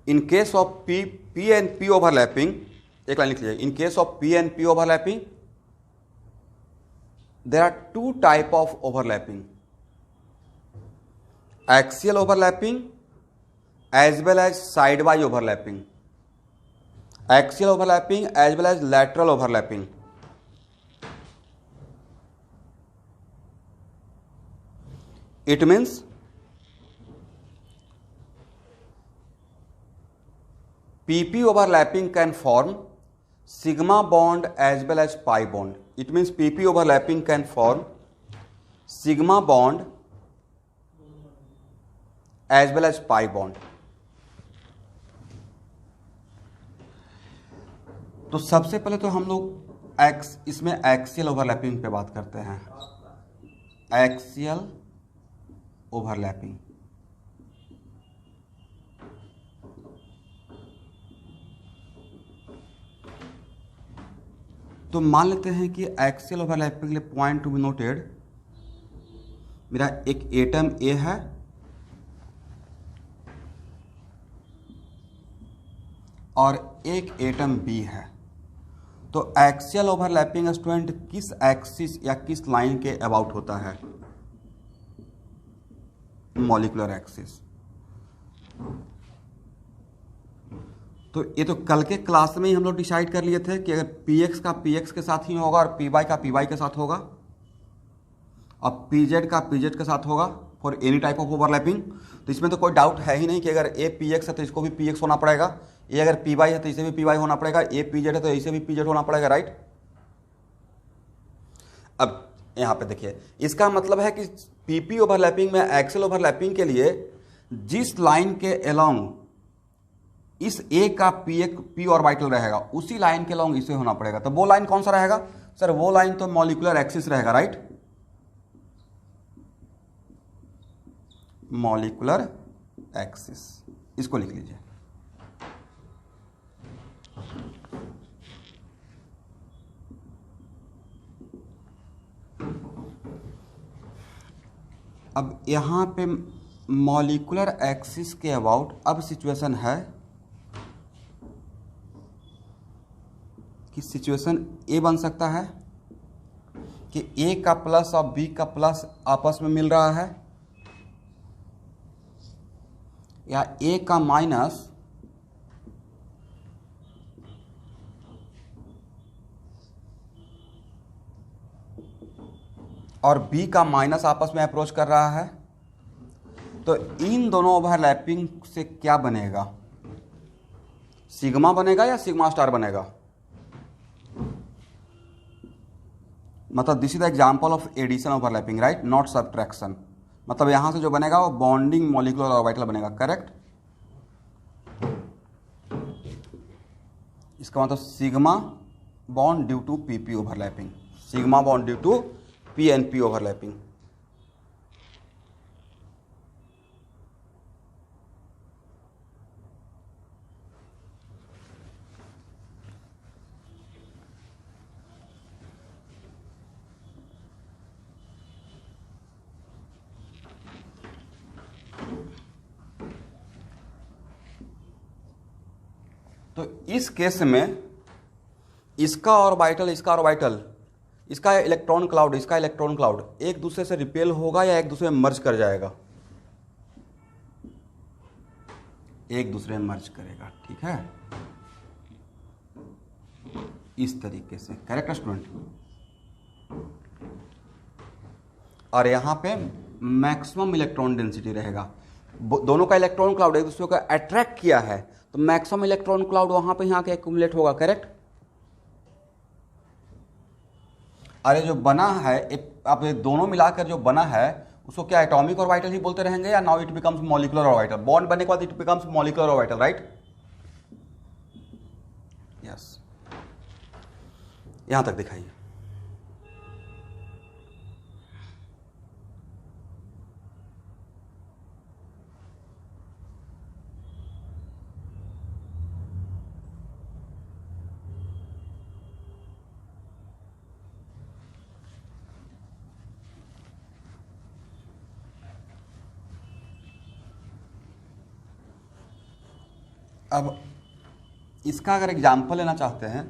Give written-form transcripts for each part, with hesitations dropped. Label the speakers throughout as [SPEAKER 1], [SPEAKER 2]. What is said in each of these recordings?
[SPEAKER 1] In case of P and P overlapping, एक line लिख लीजिए, in case of P and P overlapping there are two type of overlapping, axial overlapping as well as side wise overlapping, axial overlapping as well as lateral overlapping. It means PP overlapping can form sigma bond as well as pi bond. It means PP overlapping can form sigma bond as well as pi bond. तो सबसे पहले तो हम लोग इसमें axial overlapping पे बात करते हैं। एक्सियल ओवरलैपिंग, तो मान लेते हैं कि एक्सियल ओवरलैपिंग के लिए पॉइंट टू बी नोटेड, मेरा एक एटम ए है और एक एटम बी है। तो एक्सियल ओवरलैपिंग स्टूडेंट किस एक्सिस या किस लाइन के अबाउट होता है? Molecular axis. तो ये तो कल के क्लास में ही हम लोग डिसाइड कर लिए थे कि अगर px का px के साथ ही होगा और py का py के साथ होगा और pz का pz के साथ होगा for any type of overlapping. तो इसमें तो कोई डाउट है ही नहीं कि अगर a px है तो इसको भी px होना पड़ेगा, ये अगर py है तो इसे भी py होना पड़ेगा, a pz है तो इसे भी pz होना पड़ेगा, राइट। अब यहाँ पे देखिए, इसका मतलब है कि pp ओवरलैपिंग में एक्सेल ओवरलैपिंग के लिए जिस लाइन के अलोंग इस ए का पी ऑर्बिटल रहेगा उसी लाइन के लॉन्ग इसे होना पड़ेगा। तो वो लाइन कौन सा रहेगा सर? वो लाइन तो मॉलिक्यूलर एक्सिस रहेगा, राइट। मॉलिक्यूलर एक्सिस, इसको लिख लीजिए। अब यहां पे मॉलिक्यूलर एक्सिस के अबाउट अब सिचुएशन है कि सिचुएशन ए बन सकता है कि ए का प्लस और बी का प्लस आपस में मिल रहा है, या ए का माइनस और बी का माइनस आपस में अप्रोच कर रहा है। तो इन दोनों ओवरलैपिंग से क्या बनेगा? सिग्मा बनेगा या सिग्मा स्टार बनेगा? मतलब this is the example of addition overlapping, right, not subtraction. मतलब यहां से जो बनेगा वो बॉन्डिंग मॉलिक्यूलर ऑर्बिटल बनेगा, करेक्ट। इसका मतलब sigma bond due to PP overlapping, sigma bond due to P and P overlapping. तो इस केस में इसका ऑर्बिटल, इसका ऑर्बिटल, इसका इलेक्ट्रॉन क्लाउड, इसका इलेक्ट्रॉन क्लाउड एक दूसरे से रिपेल होगा या एक दूसरे में मर्ज कर जाएगा? एक दूसरे में मर्ज करेगा, ठीक है, इस तरीके से, करेक्ट स्टूडेंट। और यहां पे मैक्सिमम इलेक्ट्रॉन डेंसिटी रहेगा, दोनों का इलेक्ट्रॉन क्लाउड एक दूसरे को अट्रैक्ट किया है तो मैक्सिमम इलेक्ट्रॉन क्लाउड वहां पे यहां के एक्यूमुलेट होगा, करेक्ट। अरे जो बना है आप दोनों मिलाकर जो बना है उसको क्या एटॉमिक ऑर्बिटल ही बोलते रहेंगे या now it becomes molecular orbital? Bond बनने के बाद it becomes molecular orbital, right. Yes, यहां तक दिखाइए। अब इसका अगर एग्जाम्पल लेना चाहते हैं,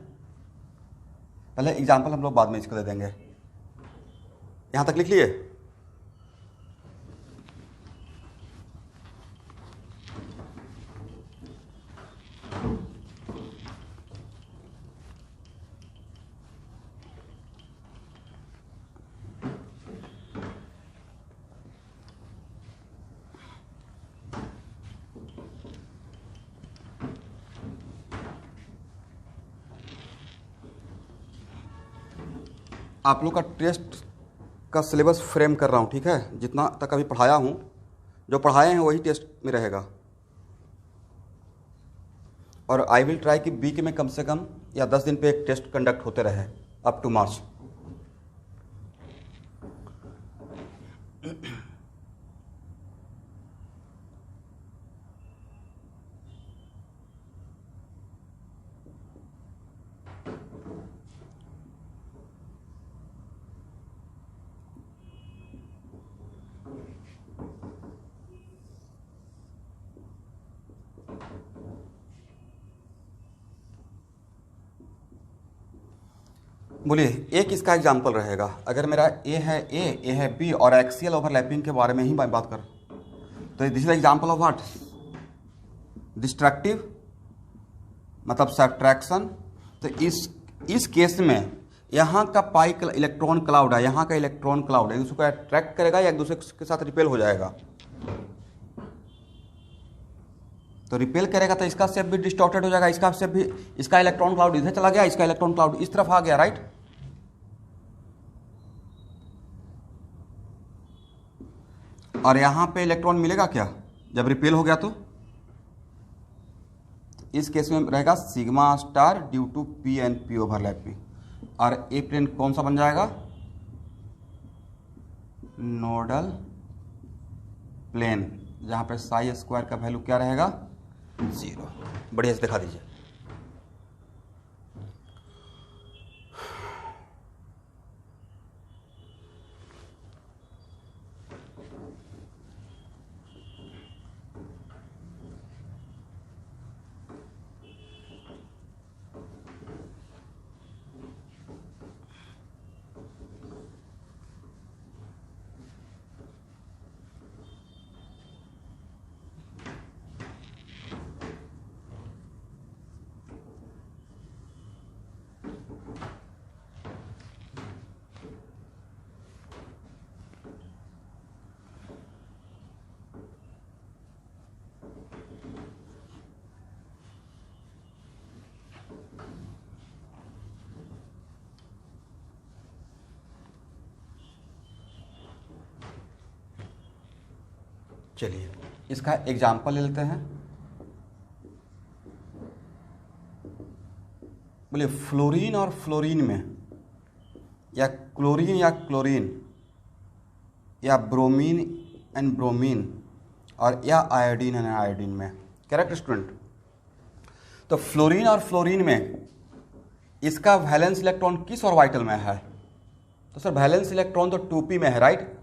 [SPEAKER 1] पहले एग्जाम्पल हम लोग बाद में इसको दे देंगे। यहां तक लिख लिए? आप लोग का टेस्ट का सिलेबस फ्रेम कर रहा हूँ, ठीक है? जितना तक अभी पढ़ाया हूँ, जो पढ़ाए हैं वही टेस्ट में रहेगा। और आई विल ट्राई कि वीक में कम से कम या 10 दिन पे एक टेस्ट कंडक्ट होते रहे अप टू मार्च। बोलिए, एक इसका एग्जाम्पल रहेगा। अगर मेरा ए है बी और एक्सियल ओवरलैपिंग के बारे में ही मैं बात कर, तो this is example of what? Destructive मतलब सब्ट्रैक्शन। तो इस केस में यहाँ का पाई इलेक्ट्रॉन क्लाउड है, यहाँ का इलेक्ट्रॉन क्लाउड है, एक दूसरे को अट्रैक्ट करेगा या एक दूसरे के साथ रिपेल हो जाएगा। तो रिपेल करेगा तो इसका शेप भी डिस्टॉर्टेड हो जाएगा, इसका शेप भी, इसका इलेक्ट्रॉन क्लाउड इधर चला गया, इसका इलेक्ट्रॉन क्लाउड इस तरफ आ गया, राइट? और यहां पे इलेक्ट्रॉन मिलेगा क्या जब रिपेल हो गया? तो इस केस में रहेगा sigma star due to P and P overlapping. और ए प्लेन कौन सा बन जाएगा? नोडल प्लेन, जहां पे साई स्क्वायर का वैल्यू क्या रहेगा? 0। बढ़िया से दिखा दीजिए। चलिए इसका एग्जाम्पल ले लेते हैं। बोले फ्लोरीन और फ्लोरीन में, या क्लोरीन या क्लोरीन, या ब्रोमीन एंड ब्रोमीन, और या आयोडीन एंड आयोडीन में। Correct student? तो फ्लोरीन और फ्लोरीन में इसका वैलेंस इलेक्ट्रॉन किस ऑर्बिटल में है? तो सर वैलेंस इलेक्ट्रॉन तो 2p में है, राइट?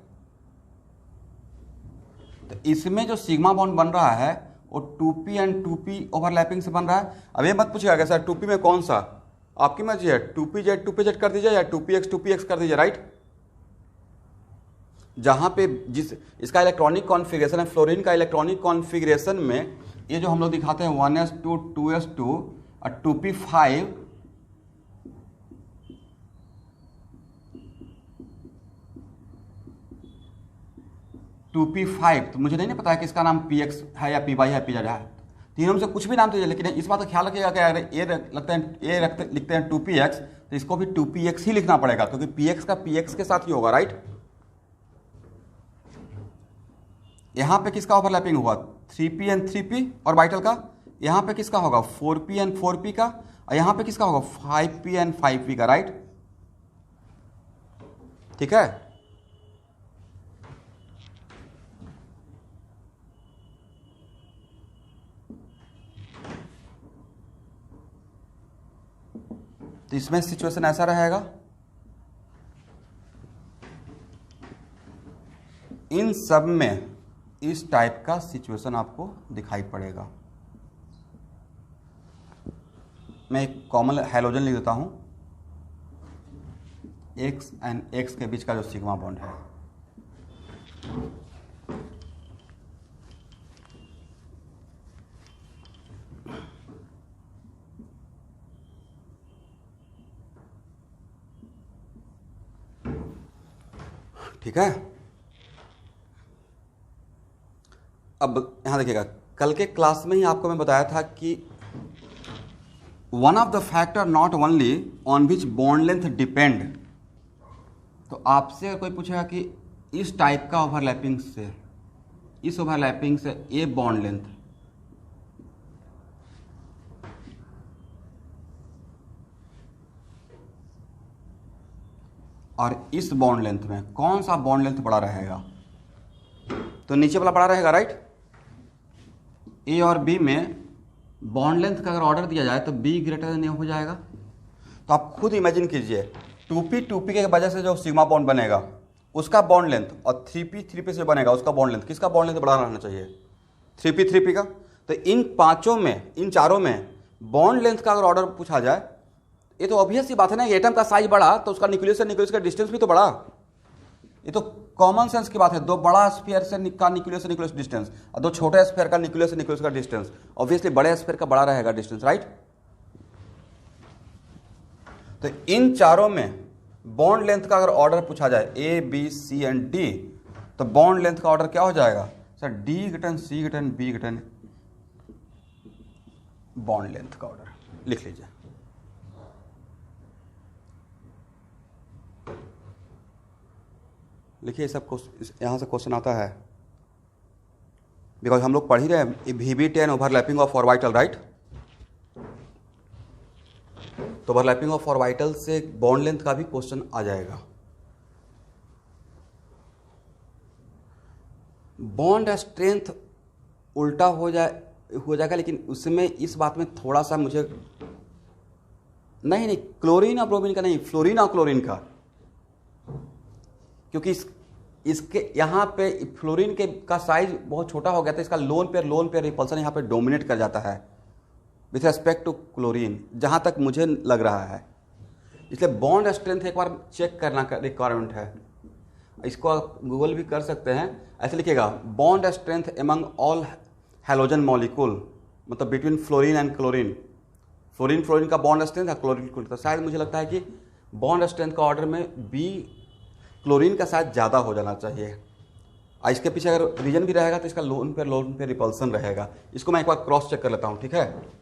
[SPEAKER 1] तो इसमें जो सिग्मा बॉन्ड बन रहा है वो 2p एंड 2p ओवरलैपिंग से बन रहा है। अब ये मत पूछिएगा कि सर 2p में कौन सा, आपकी मर्जी है, 2pz कर दीजिए या 2px कर दीजिए, राइट? जहां पे जिस इसका इलेक्ट्रॉनिक कॉन्फ़िगरेशन है, फ्लोरीन का इलेक्ट्रॉनिक कॉन्फ़िगरेशन में ये जो हम लोग दिखाते हैं 1s2 2s2 और 2p5, तो मुझे नहीं पता है कि इसका नाम px है या py है pz है, तीनों में से कुछ भी नाम दीजिए। लेकिन इस बात का ख्याल रखिएगा कि अगर लिखते हैं 2px तो इसको भी 2px ही लिखना पड़ेगा, क्योंकि px का px के साथ ही होगा, राइट? यहां पे किसका ओवरलैपिंग हुआ? 3p एंड 3p ऑर्बिटल का। यहां पे किसका होगा? 4p एंड 4p का। और यहां पे किसका होगा? 5p एंड 5p का, राइट? ठीक है? तो इसमें सिचुएशन ऐसा रहेगा, इन सब में इस टाइप का सिचुएशन आपको दिखाई पड़ेगा। मैं एक कॉमन हैलोजन लिख देता हूँ, एक्स एंड एक्स के बीच का जो सिग्मा बॉन्ड है। ठीक है। अब यहां देखिएगा, कल के क्लास में ही आपको मैं बताया था कि one of the factor not only on which bond length depend. तो आपसे अगर कोई पूछेगा कि इस टाइप का ओवरलैपिंग से, इस ओवरलैपिंग से ए बॉन्ड लेंथ और इस बॉन्ड लेंथ में कौन सा बॉन्ड लेंथ बड़ा रहेगा, तो नीचे वाला बड़ा रहेगा, राइट। ए और बी में बॉन्ड लेंथ का अगर ऑर्डर दिया जाए तो बी ग्रेटर देन ए हो जाएगा। तो आप खुद इमेजिन कीजिए, 2p के वजह से जो सिग्मा बॉन्ड बनेगा उसका बॉन्ड लेंथ, और 3p से बनेगा उसका बॉन्ड लेंथ, किसका बॉन्ड लेंथ बड़ा रहना चाहिए, 3p का। तो इन पांचों में, इन चारों में बॉन्ड लेंथ का अगर ऑर्डर पूछा जाए, ये तो ऑब्वियस सी बात है ना, एटम का साइज बड़ा तो उसका न्यूक्लियस से न्यूक्लियस का डिस्टेंस भी तो बड़ा। ये तो कॉमन सेंस की बात है। दो बड़ा स्फीयर से का न्यूक्लियस से न्यूक्लियस डिस्टेंस और दो छोटे स्फीयर का न्यूक्लियस से न्यूक्लियस का डिस्टेंस, ऑब्वियसली बड़े स्फीयर का बड़ा रहेगा डिस्टेंस, राइट। तो इन चारों में बॉन्ड लेंथ का अगर ऑर्डर पूछा जाए A B C and D, तो बॉन्ड लेंथ का ऑर्डर क्या हो जाएगा sir, D greater C greater B greater bond length का ऑर्डर लिख लीजिए। लिखिए, सब यहां से क्वेश्चन आता है, बिकॉज हम लोग पढ़ ही रहे हैं VB10 overlapping of orbital, right. तो ओवरलैपिंग ऑफ ऑर्बिटल से बॉन्ड लेंथ का भी क्वेश्चन आ जाएगा। बॉन्ड स्ट्रेंथ उल्टा हो जाएगा, लेकिन उसमें इस बात में थोड़ा सा मुझे नहीं क्लोरीन और ब्रोमीन का नहीं, फ्लोरीन और क्लोरीन का, क्योंकि इसके यहाँ पे फ्लोरीन के का साइज बहुत छोटा हो गया था, इसका लोन पेयर रिपल्सन यहाँ पे डोमिनेट कर जाता है विथ रेस्पेक्ट टू क्लोरीन, जहाँ तक मुझे लग रहा है। इसलिए बॉन्ड स्ट्रेंथ एक बार चेक करना रिक्वायरमेंट है। इसको आप गूगल भी कर सकते हैं, ऐसे लिखिएगा, bond strength among all halogen molecule, मतलब between fluorine and chlorine. Fluorine का बॉन्ड स्ट्रेंथ है, क्लोरीन तो शायद मुझे लगता है कि बॉन्ड स्ट्रेंथ का ऑर्डर में बी क्लोरीन का शायद ज़्यादा हो जाना चाहिए। इसके पीछे अगर रीजन भी रहेगा तो इसका लोन पे रिपल्सन रहेगा। इसको मैं एक बार क्रॉस चेक कर लेता हूँ, ठीक है।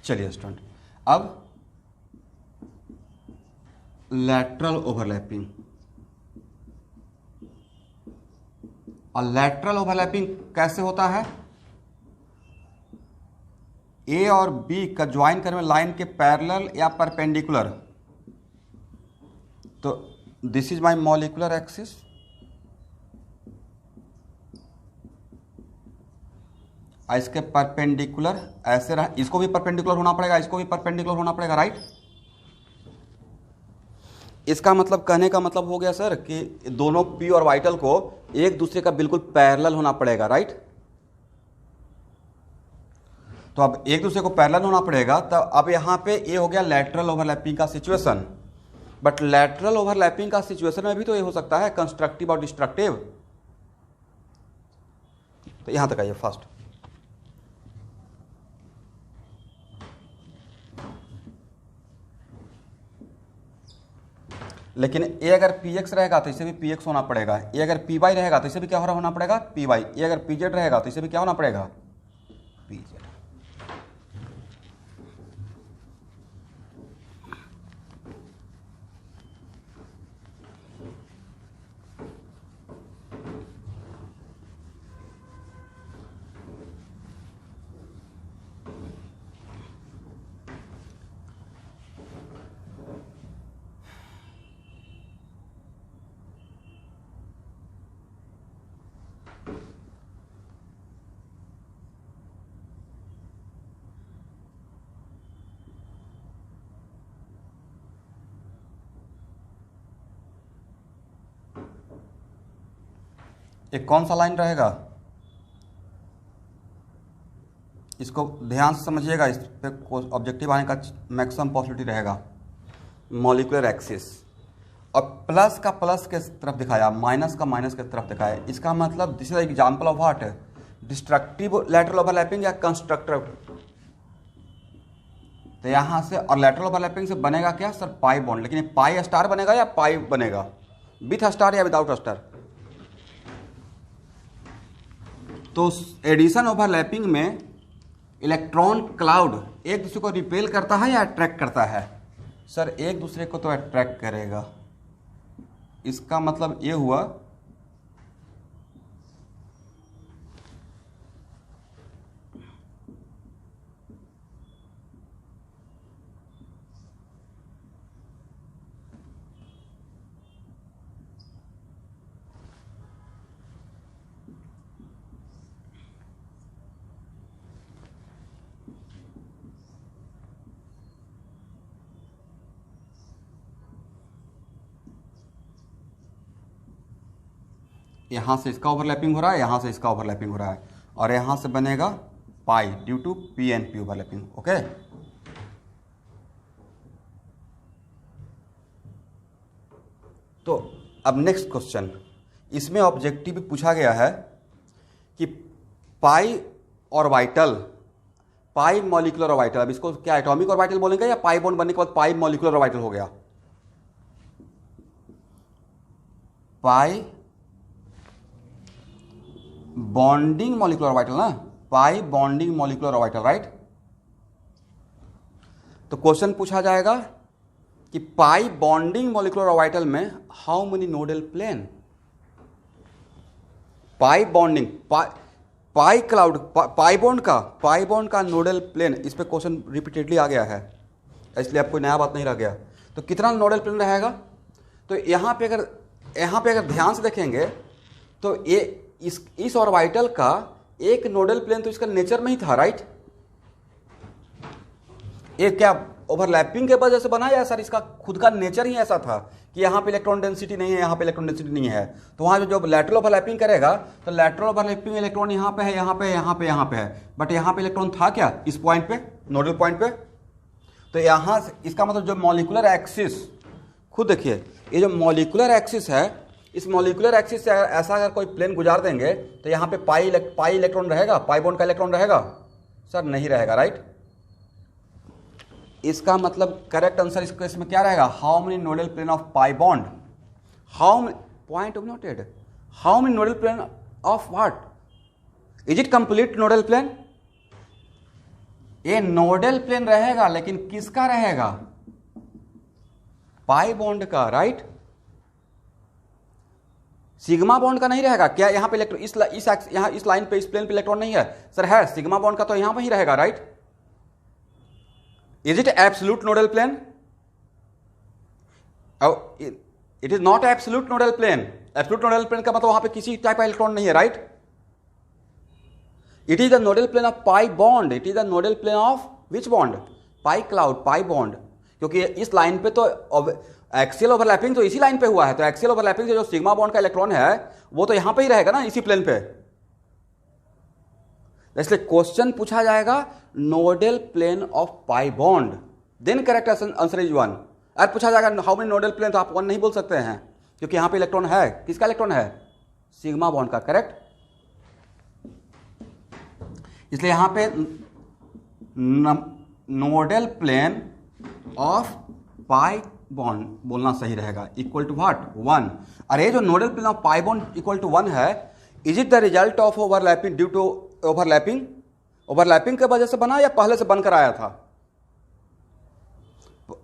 [SPEAKER 1] चलिए स्टूडेंट, अब लैटरल ओवरलैपिंग। और लैटरल ओवरलैपिंग कैसे होता है, ए और बी का ज्वाइन करने में लाइन के पैरेलल या परपेंडिकुलर। तो this is my molecular axis, इसके परपेंडिकुलर ऐसे रहा, इसको भी परपेंडिकुलर होना पड़ेगा, इसको भी परपेंडिकुलर होना पड़ेगा, राइट। इसका मतलब, कहने का मतलब हो गया सर कि दोनों पी और वाइटल को एक दूसरे का बिल्कुल पैरेलल होना पड़ेगा, राइट। तो अब एक दूसरे को पैरेलल होना पड़ेगा, तो अब यहां पे ये हो गया लैटरल ओवरलैपिंग का सिचुएशन। बट लैटरल ओवरलैपिंग का सिचुएशन में भी तो ये हो सकता है कंस्ट्रक्टिव और डिस्ट्रक्टिव। तो यहां तक आइए फर्स्ट। लेकिन ए अगर px रहेगा तो इसे भी px होना पड़ेगा, ए अगर py रहेगा तो इसे भी क्या होना पड़ेगा, py, ए अगर pz रहेगा तो इसे भी क्या होना पड़ेगा, pz। एक कौन सा लाइन रहेगा, इसको ध्यान से समझिएगा, इस पे ऑब्जेक्टिव आने का मैक्सिमम पॉसिबिलिटी रहेगा। मॉलिक्यूलर एक्सिस, और प्लस का प्लस के तरफ दिखाया, माइनस का माइनस के तरफ दिखाया। इसका मतलब this is example of what, destructive lateral overlapping या कंस्ट्रक्टिव। तो यहाँ से और लैटरल ओवरलैपिंग से बनेगा क्या सर, पाई बॉन्ड। लेकिन ये पाई स्टार बनेगा या पाई बनेगा, विथ स्टार या विदाउट स्टार। तो एडिशन ओवरलैपिंग में इलेक्ट्रॉन क्लाउड एक दूसरे को रिपेल करता है या अट्रैक्ट करता है, सर एक दूसरे को तो अट्रैक्ट करेगा। इसका मतलब ये हुआ यहाँ से इसका ओवरलैपिंग हो रहा है, यहाँ से इसका ओवरलैपिंग हो रहा है, और यहाँ से बनेगा pi due to P and P overlapping. Okay, तो अब नेक्स्ट क्वेश्चन, इसमें ऑब्जेक्टिव पूछा गया है कि पाई ऑर्बिटल, पाई मॉलिक्यूलर ऑर्बिटल, अब इसको क्या एटॉमिक ऑर्बिटल बोलेंगे या पाई बॉन्ड बनने के बाद पाई मॉलिक्यूलर ऑर्बिटल हो गया, पाई बॉन्डिंग मॉलिक्यूलर ऑर्बिटल ना, pi bonding molecular orbital, right. तो क्वेश्चन पूछा जाएगा कि पाई बॉन्डिंग मॉलिक्यूलर ऑर्बिटल में how many nodal plane, pi bonding, pi cloud, pi bond का नोडल प्लेन, इस पे क्वेश्चन रिपीटेडली आ गया है, इसलिए आपको नया बात नहीं रह गया। तो कितना नोडल प्लेन रहेगा, तो यहाँ पे अगर ध्यान से देखेंगे तो ये इस ऑर्बिटल का एक नोडल प्लेन तो इसका नेचर में ही था, राइट। ये क्या ओवरलैपिंग के वजह से बना या सर इसका खुद का नेचर ही ऐसा था कि यहाँ पे इलेक्ट्रॉन डेंसिटी नहीं है, यहाँ पे इलेक्ट्रॉन डेंसिटी नहीं है, तो वहाँ जो लैटरल ओवरलैपिंग करेगा तो लैटरल ओवरलैपिंग इलेक्ट्रॉन यहाँ पे है, यहाँ पे, यहाँ पे, यहाँ पे है, बट यहाँ पे इलेक्ट्रॉन था क्या इस पॉइंट पे, नोडल पॉइंट पे। तो यहाँ से इसका मतलब जो मॉलिक्यूलर एक्सिस, खुद देखिए ये जो मॉलिक्यूलर एक्सिस है, इस मॉलिक्यूलर एक्सिस से ऐसा अगर कोई प्लेन गुजार देंगे तो यहाँ पे पाई इलेक्ट्रॉन रहेगा, पाई बॉन्ड का इलेक्ट्रॉन रहेगा, सर नहीं रहेगा, राइट। इसका मतलब करेक्ट आंसर इस केस में क्या रहेगा, how many nodal plane of pi bond, how point noted, how many nodal plane of what, is it complete nodal plane. ये नोडल प्लेन रहेगा लेकिन किसका रहेगा, पाई बॉन्ड का, राइट। सिग्मा बॉन्ड का नहीं रहेगा क्या, यहाँ पे इलेक्ट्रॉन इस लाइन पे, इस प्लेन पे इलेक्ट्रॉन नहीं है, सर है, सिग्मा बॉन्ड का तो यहाँ पे ही रहेगा, right. Is it absolute nodal plane, it is not absolute nodal plane. Absolute nodal plane का मतलब वहां पे किसी टाइप का इलेक्ट्रॉन नहीं है, right. It is the nodal plane of pi bond, it is the nodal plane of which bond, pi cloud, pi bond, क्योंकि इस लाइन पे तो एक्सियल ओवरलैपिंग तो इसी लाइन पे हुआ है, तो एक्सियल ओवरलैपिंग से जो सिग्मा बॉन्ड का इलेक्ट्रॉन है वो तो यहां पे ही रहेगा ना, इसी प्लेन पे। इसलिए क्वेश्चन पूछा जाएगा nodal plane of pi bond, then correct answer is 1। अगर पूछा जाएगा हाउ मेनी नोडल प्लेन, तो आप 1 नहीं बोल सकते हैं, क्योंकि यहां पे इलेक्ट्रॉन है, किसका इलेक्ट्रॉन है, सिग्मा बॉन्ड का, करेक्ट। इसलिए यहां पे nodal plane of pi bond बोलना सही रहेगा, इक्वल टू व्हाट, 1। और ये जो nodal plane of pi bond equal to 1 है, is it the result of overlapping due to overlapping, overlapping के वजह से बना या पहले से बनकर आया था,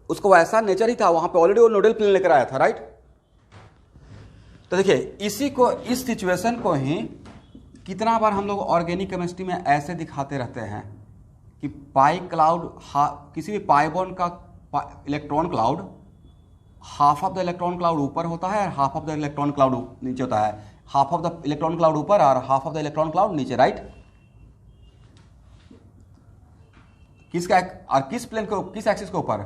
[SPEAKER 1] उसको वैसा नेचर ही था, वहां पे ऑलरेडी वो नोडल प्लेन लेकर आया था, राइट। तो देखिए इसी को, इस सिचुएशन को ही कितना बार हम लोग ऑर्गेनिक केमिस्ट्री में ऐसे दिखाते रहते हैं कि पाई क्लाउड, किसी भी पाई बॉन्ड का electron cloud, half of the electron cloud ऊपर होता है और half of the electron cloud नीचे होता है, half of the electron cloud ऊपर और half of the electron cloud नीचे, राइट। किसका और किस प्लेन को, किस एक्सिस के ऊपर,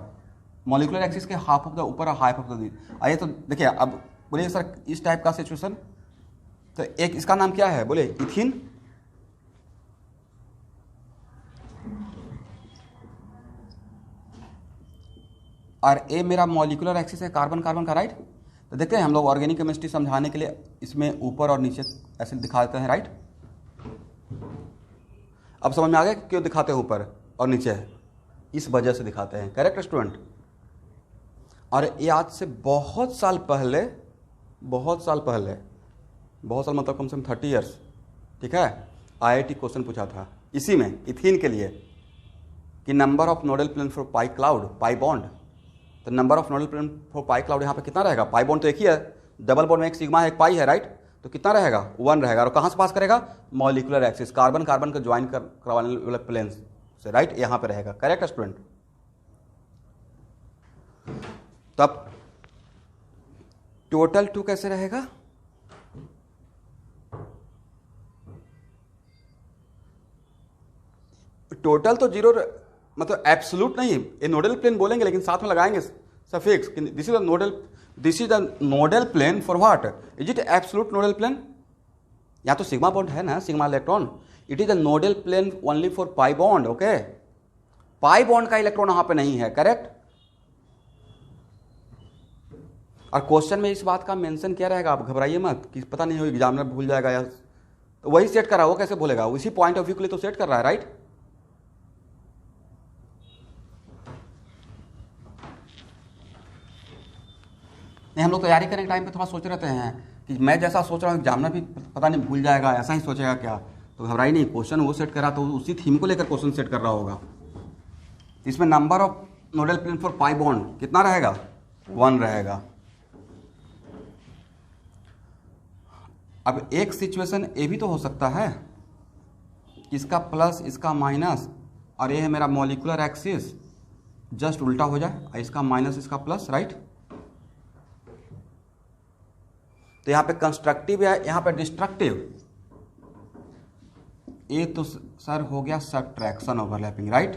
[SPEAKER 1] मॉलिक्यूलर एक्सिस के हाफ ऑफ द ऊपर और हाफ ऑफ द नीचे। आइए तो देखिए, अब बोलिए सर इस टाइप का सिचुएशन, तो एक इसका नाम क्या है बोले, इथिन, और ए मेरा मॉलिक्यूलर एक्सिस है कार्बन कार्बन का, राइट। तो देखते हैं हम लोग ऑर्गेनिक केमिस्ट्री समझाने के लिए इसमें ऊपर और नीचे ऐसे दिखा देते हैं, राइट। अब समझ में आ गया क्यों दिखाते हैं ऊपर और नीचे, इस वजह से दिखाते हैं, करेक्ट स्टूडेंट। और ये आज से बहुत साल पहले मतलब कम से कम 30 ईयर्स, ठीक है, IIT क्वेश्चन पूछा था इसी में इथीन के लिए कि number of nodal plane for pi cloud, pi bond. तो number of nodal plane for pi cloud यहाँ पे कितना रहेगा, पाई बॉन्ड तो एक ही है, डबल बॉन्ड में एक सिग्मा है एक पाई है, राइट। तो कितना रहेगा, 1 रहेगा। और कहाँ से पास करेगा, मॉलिक्यूलर एक्सिस, कार्बन कार्बन को ज्वाइन करवाने वाले प्लेन से, राइट, यहाँ पे रहेगा, करेक्ट स्टूडेंट। तब टोटल 2 कैसे रहेगा, टोटल तो 0 मतलब एब्सोल्यूट नहीं, ये नोडल प्लेन बोलेंगे लेकिन साथ में लगाएंगे suffix, this is the nodal plane for what, is it absolute nodal plane, या तो सिग्मा बॉन्ड है ना, sigma electron, it is the nodal plane only for pi bond, okay. Pi bond का इलेक्ट्रॉन यहाँ पे नहीं है, करेक्ट। और क्वेश्चन में इस बात का मेंशन क्या रहेगा, आप घबराइए मत कि पता नहीं हो एग्जामिनर भूल जाएगा, या तो वही सेट कर रहा है, वो कैसे भूलेगा, उसी पॉइंट ऑफ व्यू के लिए तो सेट कर रहा है, राइट। नहीं, हम लोग तैयारी करने के टाइम पे थोड़ा सोच रहते हैं कि मैं जैसा सोच रहा हूँ एग्जामिनर भी पता नहीं भूल जाएगा, ऐसा ही सोचेगा क्या, तो घबराई नहीं, क्वेश्चन वो सेट कर रहा तो उसी थीम को लेकर क्वेश्चन सेट कर रहा होगा। इसमें number of nodal plane for pi bond कितना रहेगा, 1 रहेगा। अब एक सिचुएशन ये भी तो हो सकता है, इसका प्लस इसका माइनस, और ये है मेरा मॉलिक्यूलर एक्सिस, जस्ट उल्टा हो जाए, इसका माइनस इसका प्लस, राइट। तो यहाँ पे कंस्ट्रक्टिव है, यहाँ पे डिस्ट्रक्टिव, ये तो सर हो गया सब्ट्रैक्शन ओवरलैपिंग, राइट।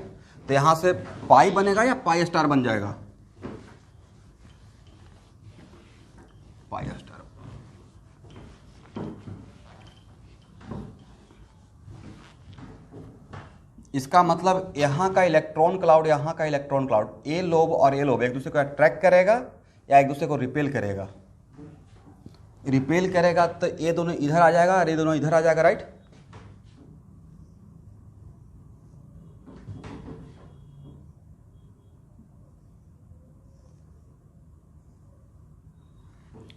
[SPEAKER 1] तो यहाँ से पाई बनेगा या पाई स्टार बन जाएगा, पाई स्टार। इसका मतलब यहाँ का इलेक्ट्रॉन क्लाउड, यहाँ का इलेक्ट्रॉन क्लाउड, ए लोब और ए लोब एक दूसरे को अट्रैक्ट करेगा या एक दूसरे को रिपेल करेगा, रिपेल करेगा तो ये दोनों इधर आ जाएगा और ये दोनों इधर आ जाएगा, राइट।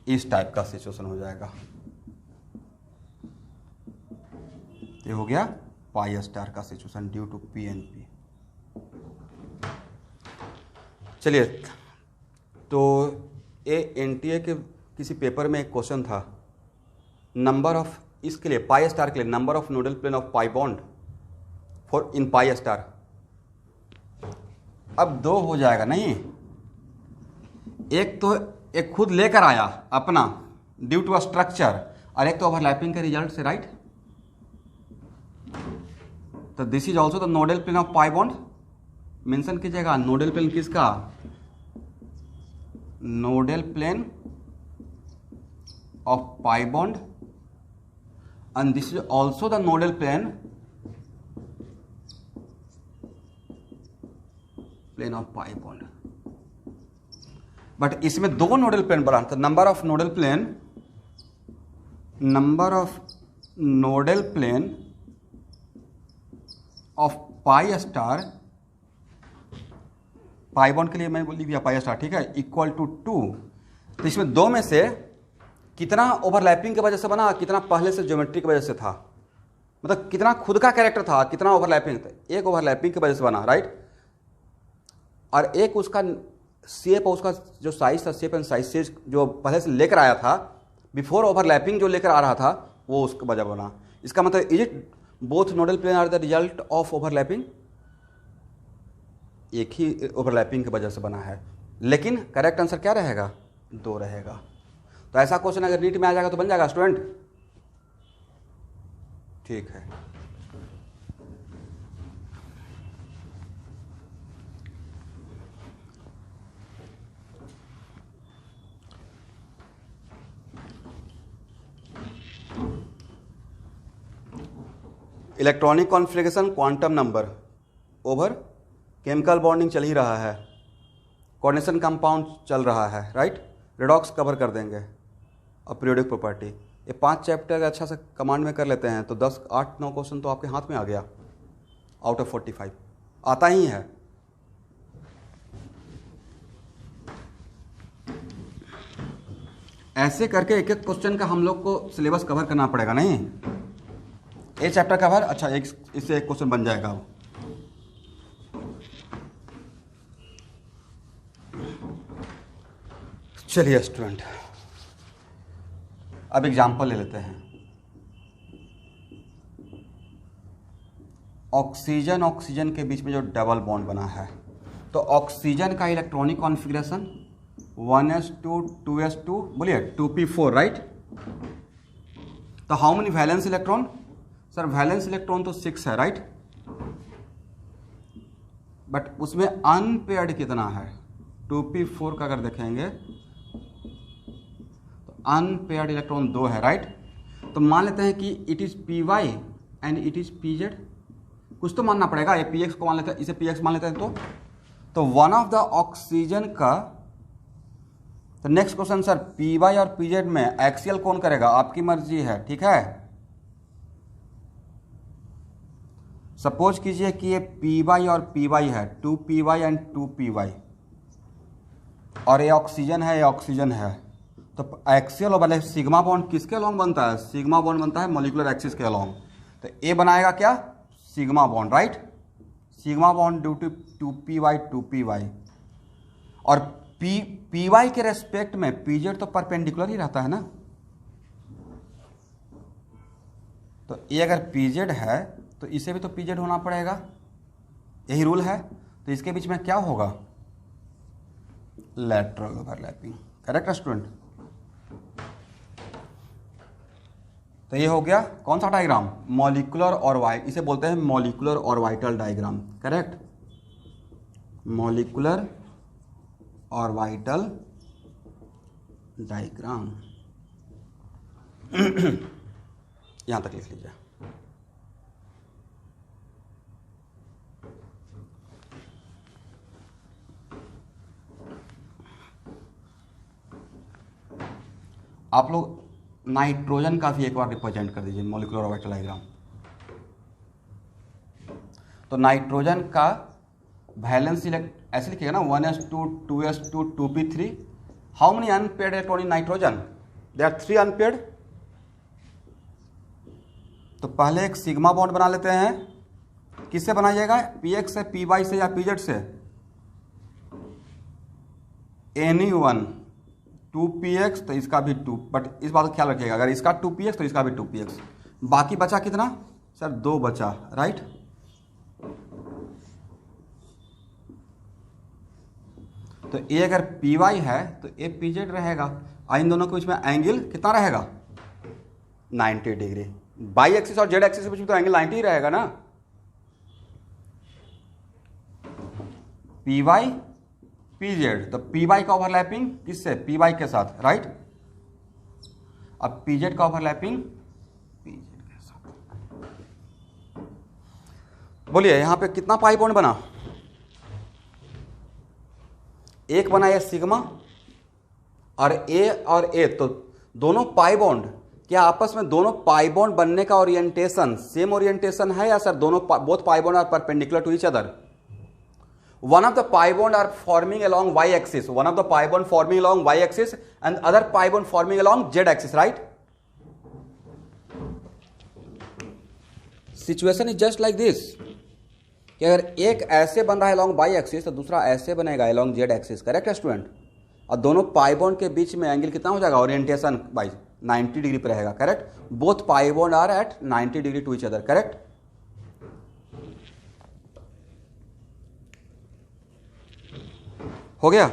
[SPEAKER 1] इस टाइप का सिचुएशन हो जाएगा, ये हो गया पाई स्टार का सिचुएशन ड्यू टू PNP। चलिए, तो ये NTA के किसी पेपर में एक क्वेश्चन था, नंबर ऑफ, इसके लिए पाई स्टार के लिए number of nodal plane of pi bond for in pi star. अब 2 हो जाएगा, नहीं, एक तो एक खुद लेकर आया अपना ड्यू टू अ स्ट्रक्चर, और एक तो ओवरलैपिंग के रिजल्ट से, राइट। तो this is also the nodal plane of pi bond, mention कीजिएगा नोडल प्लेन किसका, nodal plane of pi bond, and this is also the nodal plane of pi bond, but इसमें 2 nodal plane बना, तो number of nodal plane of pi star, pi bond के लिए मैं बोल दिया पाई स्टार, ठीक है, इक्वल टू 2। तो इसमें 2 में से कितना ओवरलैपिंग की वजह से बना, कितना पहले से ज्योमेट्री की वजह से था, मतलब कितना खुद का कैरेक्टर था, कितना ओवरलैपिंग था, एक ओवरलैपिंग की वजह से बना, राइट। और एक उसका शेप और उसका जो साइज था, शेप एंड साइज से जो पहले से लेकर आया था, बिफोर ओवरलैपिंग जो लेकर आ रहा था वो उसकी वजह बना। इसका मतलब is it both nodal plane are the result of overlapping, एक ही ओवरलैपिंग की वजह से बना है, लेकिन करेक्ट आंसर क्या रहेगा, 2 रहेगा। तो ऐसा क्वेश्चन अगर नीट में आ जाएगा तो बन जाएगा स्टूडेंट, ठीक है। Electronic configuration quantum number over chemical bonding चल ही रहा है, कोऑर्डिनेशन कंपाउंड चल रहा है, राइट। रेडॉक्स कवर कर देंगे और पीरियोडिक प्रॉपर्टी। ये 5 चैप्टर अच्छा से कमांड में कर लेते हैं तो 10 8 9 क्वेश्चन तो आपके हाथ में आ गया आउट ऑफ 45, आता ही है। ऐसे करके एक एक क्वेश्चन का हम लोग को सिलेबस कवर करना पड़ेगा, नहीं ये चैप्टर कवर, अच्छा एक इससे एक क्वेश्चन बन जाएगा वो। चलिए स्टूडेंट, अब एग्जाम्पल ले लेते हैं। ऑक्सीजन ऑक्सीजन के बीच में जो डबल बॉन्ड बना है, तो ऑक्सीजन का इलेक्ट्रॉनिक कॉन्फ़िगरेशन 1s2 2s2 बोलिए 2p4, राइट। तो how many valence electron? Sir valence electron तो 6 है, राइट, बट उसमें अनपेयर्ड कितना है? 2p4 का अगर देखेंगे तो अनपेयर्ड इलेक्ट्रॉन 2 है, राइट। तो मान लेते हैं कि it is py and it is pz, कुछ तो मानना पड़ेगा। ये px को मान लेते हैं, इसे px मान लेते हैं तो वन ऑफ द ऑक्सीजन का, तो नेक्स्ट क्वेश्चन सर py और pz में एक्सियल कौन करेगा? आपकी मर्जी है, ठीक है। सपोज कीजिए कि ये py और py है, 2py एंड 2py, और ये ऑक्सीजन है, ये ऑक्सीजन है, तो एक्सियल और वाले सिग्मा बॉन्ड किसके अलोंग बनता है? सिग्मा बॉन्ड बनता है मॉलिक्यूलर एक्सिस के अलोंग। तो ए बनाएगा क्या? Sigma bond, right. Sigma bond due to 2py और py के रेस्पेक्ट में pz तो परपेंडिकुलर ही रहता है ना। तो ये अगर pz है तो इसे भी तो pz होना पड़ेगा, यही रूल है। तो इसके बीच में क्या होगा? Lateral overlapping, correct student. तो ये हो गया कौन सा डायग्राम? मॉलिक्यूलर और वाइट, इसे बोलते हैं मॉलिक्यूलर और वाइटल डायग्राम, करेक्ट। मॉलिक्यूलर और वाइटल डायग्राम यहां तक लिख लीजिए। आप लोग नाइट्रोजन का भी एक बार रिप्रेजेंट कर दीजिए, मॉलिक्यूलर और वाइटल डायग्राम। तो नाइट्रोजन का वैलेंस ऐसे लिखिएगा ना, 1s2 2s2 2p3। How many unpaired electron in nitrogen? There are 3 unpaired. तो पहले एक सिग्मा बॉन्ड बना लेते हैं, किससे बनाइएगा? px से, py से या pz से? any1 2px, तो इसका भी 2, बट इस बात का ख्याल रखिएगा, अगर इसका 2px तो इसका भी 2px। बाकी बचा कितना? सर 2 बचा, राइट। तो ये अगर py है तो ये pz रहेगा, और इन दोनों के बीच में एंगल कितना रहेगा? 90 डिग्री। बाई एक्सिस और जेड एक्सिस के बीच में तो एंगल 90 ही रहेगा ना। py pz, तो py का ओवरलैपिंग किससे? py के साथ, राइट। अब pz का ओवरलैपिंग pz के साथ। बोलिए यहां पे कितना पाई बॉन्ड बना? एक बना ये सिग्मा और ए, तो दोनों पाई बॉन्ड, क्या आपस में दोनों पाई बॉन्ड बनने का ओरिएंटेशन सेम ओरिएंटेशन है या सर दोनों both pi bond are perpendicular to each other? One of the pi bond are forming along y axis, one of the pi bond forming along y axis and other pi bond forming along z axis, right? Situation is just like this, कि अगर एक ऐसे बन रहा है along y axis तो दूसरा ऐसे बनेगा along z axis, करेक्ट है स्टूडेंट। और दोनों पाई बॉन्ड के बीच में एंगल कितना हो जाएगा? ओरिएंटेशन बाई 90 डिग्री पर रहेगा, correct. Both pi bond are at 90 degree to each other, correct. हो गया?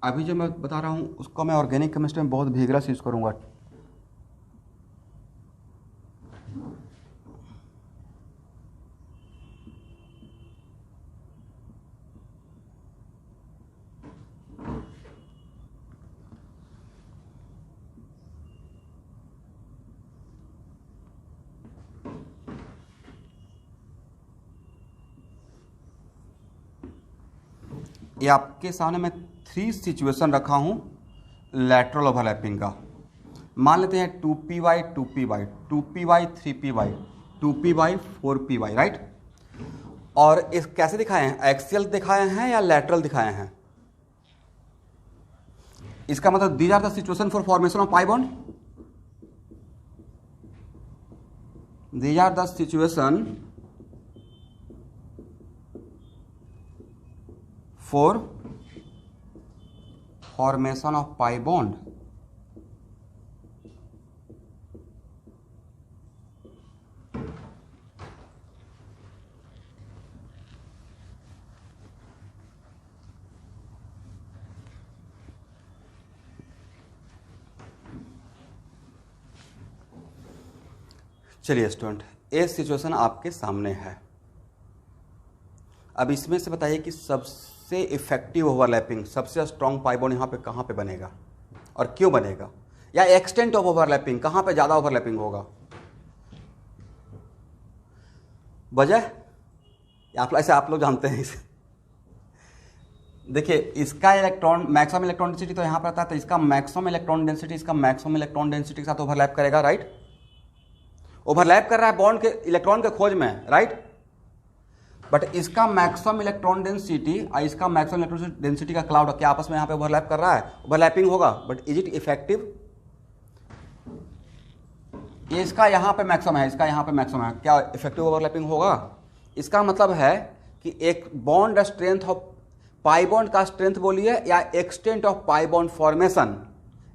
[SPEAKER 1] अभी जो मैं बता रहा हूँ उसको मैं ऑर्गेनिक केमिस्ट्री में बहुत vigorous यूज़ करूँगा। ये आपके सामने मैं 3 सिचुएशन रखा हूँ लैटरल ओवरलैपिंग का। मान लेते हैं 2py 2py 2py 3py 2py 4py, right. और इस कैसे दिखाए हैं, एक्सियल दिखाए हैं या लैटरल दिखाए हैं? इसका मतलब these are the situation for formation of pi bond, these are the situation for formation of pi bond. चलिए स्टूडेंट, ये सिचुएशन आपके सामने है। अब इसमें से बताइए कि सबसे इफेक्टिव ओवरलैपिंग, सबसे स्ट्रॉन्ग पाई बॉन्ड यहाँ पे कहाँ पे बनेगा और क्यों बनेगा, या एक्सटेंट ऑफ ओवरलैपिंग कहाँ पे ज़्यादा ओवरलैपिंग होगा? वजह ऐसे आप लोग जानते हैं इसे। देखिए, इसका इलेक्ट्रॉन मैक्सिमम इलेक्ट्रॉन डेंसिटी तो यहाँ पर आता है, तो इसका मैक्सिमम इलेक्ट्रॉन डेंसिटी इसका मैक्सिमम इलेक्ट्रॉन डेंसिटी के साथ ओवरलैप करेगा, राइट। ओवरलैप कर रहा है बॉन्ड के इलेक्ट्रॉन के खोज में, राइट। बट इसका मैक्सिमम इलेक्ट्रॉन डेंसिटी और इसका मैक्सिमम इलेक्ट्रॉन डेंसिटी का क्लाउड क्या आपस में यहाँ पे ओवरलैप कर रहा है? ओवरलैपिंग होगा, बट इज इट इफेक्टिव? ये इसका यहाँ पे मैक्सिमम है, इसका यहाँ पे मैक्सिमम है, क्या इफेक्टिव ओवरलैपिंग होगा? इसका मतलब है कि एक bond strength of pi bond का स्ट्रेंथ बोलिए या extent of pi bond formation,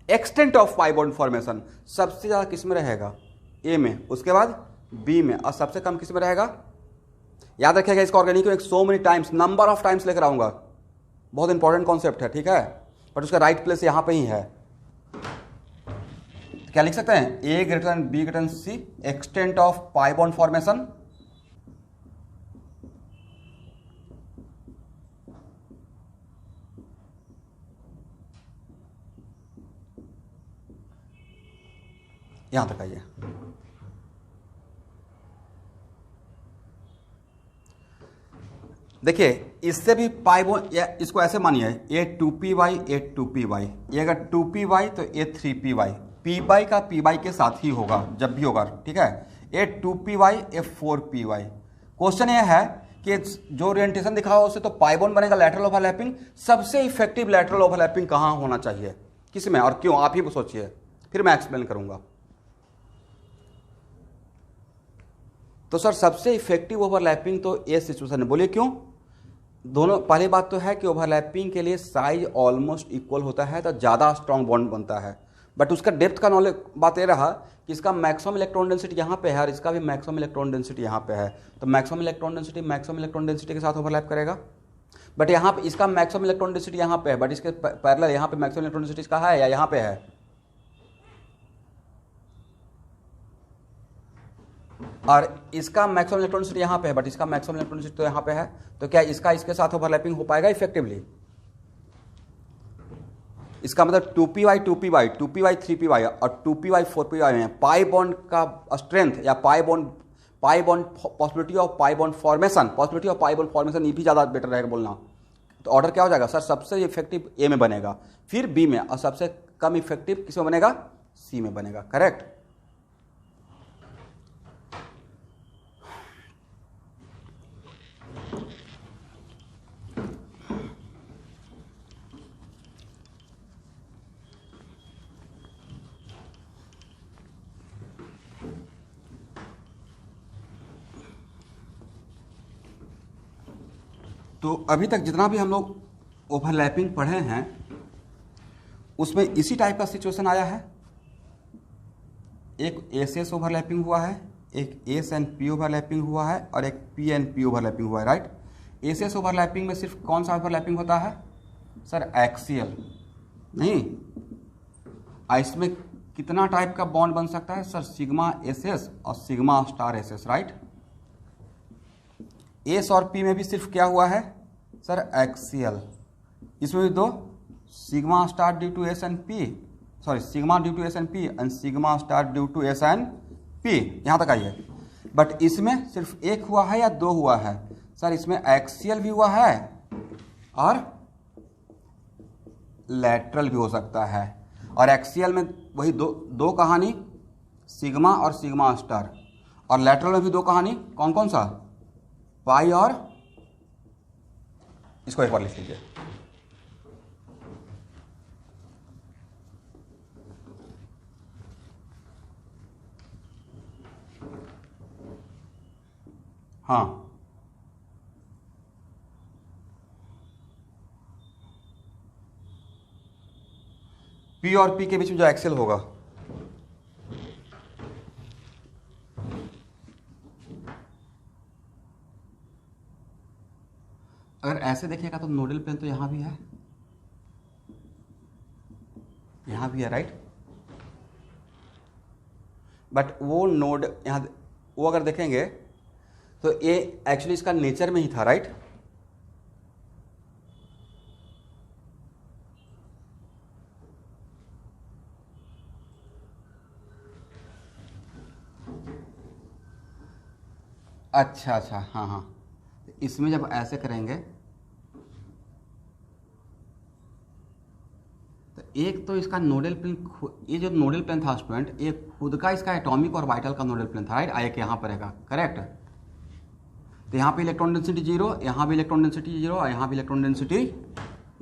[SPEAKER 1] extent of pi bond formation सबसे ज़्यादा किस में रहेगा? ए में, उसके बाद बी में, और सबसे कम किस में रहेगा? याद रखिएगा इसका ऑर्गेनिक में so many times, number of times लेकर आऊंगा, बहुत इंपॉर्टेंट कॉन्सेप्ट है, ठीक है। बट उसका राइट प्लेस यहाँ पे ही है। तो क्या लिख सकते हैं? A greater than B greater than C, extent of pi bond formation यहां तक आइए। देखिए, इससे भी पाई बॉन्ड, या इसको ऐसे मानिए ए 2py ए 2py, ये अगर 2py तो ए 3py, py का py के साथ ही होगा जब भी होगा, ठीक है। ए 2py ए 4py। क्वेश्चन ये है कि जो ओरिएंटेशन दिखा हो उससे तो पाई बॉन्ड बनेगा लैटरल ओवरलैपिंग। सबसे इफेक्टिव लैटरल ओवरलैपिंग कहाँ होना चाहिए, किस में और क्यों, आप ही सोचिए, फिर मैं एक्सप्लेन करूंगा। तो सर सबसे इफेक्टिव ओवरलैपिंग तो ए सिचुएशन है, बोलिए क्यों? दोनों, पहली बात तो है कि ओवरलैपिंग के लिए साइज ऑलमोस्ट इक्वल होता है तो ज़्यादा स्ट्रॉन्ग बॉन्ड बनता है। बट उसका डेप्थ का नॉलेज, बात ये रहा कि इसका मैक्सिमम इलेक्ट्रॉन डेंसिटी यहाँ पे है और इसका भी मैक्सिमम इलेक्ट्रॉन डेंसिटी यहाँ पे है, तो मैक्सिमम इलेक्ट्रॉन डेंसिटी के साथ ओवरलैप करेगा। बट यहाँ पे इसका मैक्सिमम इलेक्ट्रॉन डेंसिटी यहाँ पे है, बट इसके पैरेलल यहाँ पे मैक्सिमम इलेक्ट्रॉन डेंसिटी इसका है या यहाँ पे है? और इसका मैक्सिमम इलेक्ट्रॉन डेंसिटी यहाँ पे है, बट इसका मैक्सिमम इलेक्ट्रॉन डेंसिटी तो यहाँ पे है, तो क्या इसका इसके साथ ओवरलैपिंग हो पाएगा इफेक्टिवली? इसका मतलब 2py 3py और 2py 4py में पाई बॉन्ड का स्ट्रेंथ या pi bond possibility of pi bond formation ये भी ज़्यादा बेटर रहेगा बोलना। तो ऑर्डर क्या हो जाएगा सर? सबसे इफेक्टिव ए में बनेगा, फिर बी में, और सबसे कम इफेक्टिव किस में बनेगा? सी में बनेगा, करेक्ट। तो अभी तक जितना भी हम लोग ओवरलैपिंग पढ़े हैं उसमें इसी टाइप का सिचुएशन आया है। एक एस एस ओवरलैपिंग हुआ है, एक एस एंड पी ओवरलैपिंग हुआ है और एक पी एंड पी ओवरलैपिंग हुआ है, राइट। एस एस ओवरलैपिंग में सिर्फ कौन सा ओवरलैपिंग होता है सर? एक्सियल। नहीं, इसमें कितना टाइप का बॉन्ड बन सकता है सर? सिग्मा एस एस और sigma star S S, right. S और पी में भी सिर्फ क्या हुआ है सर? एक्सियल। इसमें भी दो, sigma star due to S and P, sorry sigma due to S and P and sigma star due to S and P, यहां तक आई है। बट इसमें सिर्फ एक हुआ है या दो हुआ है सर? इसमें एक्सियल भी हुआ है और लैटरल भी हो सकता है। और एक्सियल में वही दो कहानी, सिग्मा और सिग्मा स्टार, और लैटरल में भी दो कहानी, कौन कौन सा? पाई और, इसको एक बार लिख लीजिए, हाँ, पी और पी के बीच में जो एक्सेल होगा, अगर ऐसे देखिएगा तो नोडल प्लेन तो यहां भी है, यहां भी है, राइट। बट वो नोड यहां, वो अगर देखेंगे तो ये एक्चुअली इसका नेचर में ही था, राइट। अच्छा अच्छा, हाँ हाँ, इसमें जब ऐसे करेंगे तो एक तो इसका नोडल प्लेन, ये जो नोडल प्लेन था स्टूडेंट, ये खुद का इसका एटॉमिक और वाइटल का नोडल प्लेन था, राइट। एक यहाँ पर रहेगा, करेक्ट। तो यहाँ पे इलेक्ट्रॉन डेंसिटी जीरो, यहाँ भी इलेक्ट्रॉन डेंसिटी जीरो, और यहाँ भी इलेक्ट्रॉन डेंसिटी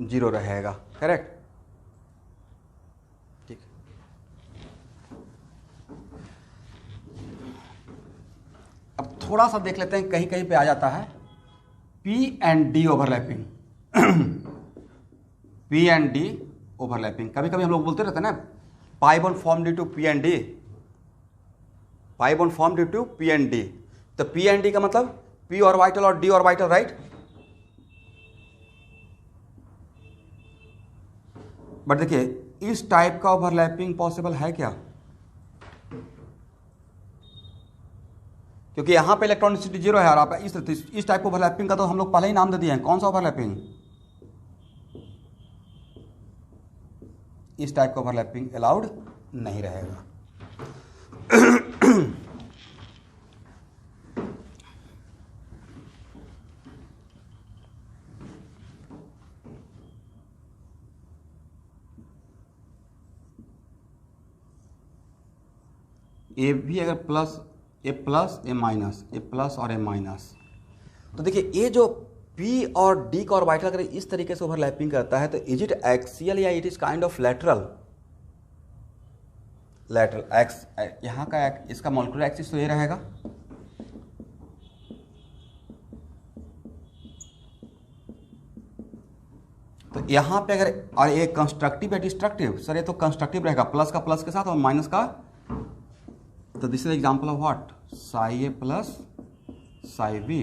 [SPEAKER 1] जीरो रहेगा, करेक्ट। ठीक, अब थोड़ा सा देख लेते हैं, कहीं कहीं पे आ जाता है P and D overlapping. P and D overlapping, कभी कभी हम लोग बोलते रहते हैं ना, pi bond form due to P and D, pi bond form due to P and D. तो पी एंड डी का मतलब पी ऑर्बिटल और डी ऑर्बिटल, राइट। बट देखिए, इस टाइप का ओवरलैपिंग पॉसिबल है क्या? क्योंकि यहां पे इलेक्ट्रॉन डेंसिटी जीरो है और आप इस टाइप का ओवरलैपिंग का तो हम लोग पहले ही नाम दे दिए हैं, कौन सा ओवरलैपिंग? इस टाइप का ओवरलैपिंग अलाउड नहीं रहेगा। ए भी अगर प्लस ए माइनस, ए प्लस और ए माइनस, तो देखिए ये जो पी और डी का ऑर्बिटल अगर इस तरीके से ओवरलैपिंग करता है तो इज इट एक्सियल या it is kind of lateral? Lateral x, यहाँ का इसका मॉलिक्यूलर एक्सिस तो ये रहेगा, तो यहाँ पे अगर, और ये कंस्ट्रक्टिव या डिस्ट्रक्टिव? सर ये तो कंस्ट्रक्टिव रहेगा, प्लस का प्लस के साथ और माइनस का, तो this is example of what? Psi A plus psi B.